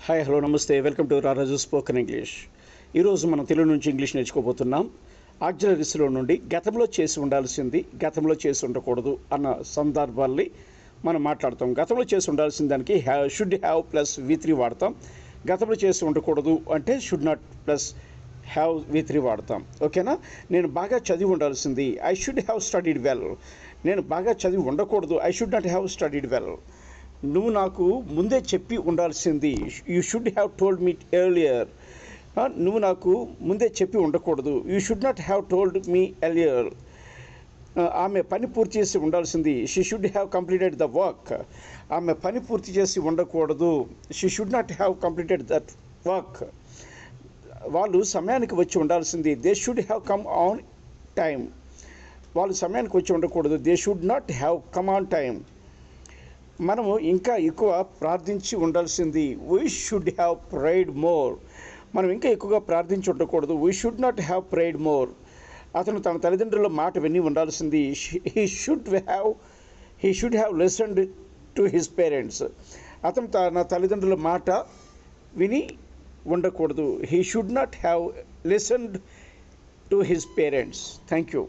Hi hello నమస్తే welcome to రారాజు spoken English. ఈరోజు మనం తెలుగు నుంచి ఇంగ్లీష్ నేర్చుకోబోతున్నాం. ఆక్సిలరీస్లో నుండి గతంలో చేసి ఉండాల్సింది గతంలో చేసి ఉండకూడదు అన్న సందర్భాల్ని మనం మాట్లాడతాం. గతంలో చేసి ఉండాల్సిన దానికి షుడ్ హ్యావ్ ప్లస్ V3 వాడతాం. గతంలో చేసి ఉండకూడదు అంటే should not plus have V3 వాడతాం. ఓకేనా? నేను బాగా చదివి ఉండాల్సింది I should have studied well. నేను బాగా చదివి ఉండకూడదు I should not have studied well. నువ్వు నాకు ముందే చెప్పి ఉండాల్సింది you should have told me earlier. నువ్వు నాకు ముందే చెప్పి ఉండకూడదు you should not have told me earlier. ఆమె పని పూర్తి చేసి ఉండాల్సింది she should have completed the work. ఆమె పని పూర్తి చేసి ఉండకూడదు she should not have completed that work. వాళ్ళు సమయానికి వచ్చి ఉండాల్సింది they should have come on time. వాళ్ళు సమయానికి వచ్చి ఉండకూడదు they should not have come on time. మనము ఇంకా ఎక్కువ ప్రార్థించి ఉండాల్సింది we should have prayed more. మనం ఇంకా ఎక్కువగా ప్రార్థించి ఉండకూడదు we should not have prayed more. అతను తన తల్లిదండ్రుల మాట విని ఉండాల్సింది he should have listened to his parents. అతను తన తల్లిదండ్రుల మాట విని ఉండకూడదు he should not have listened to his parents. Thank you.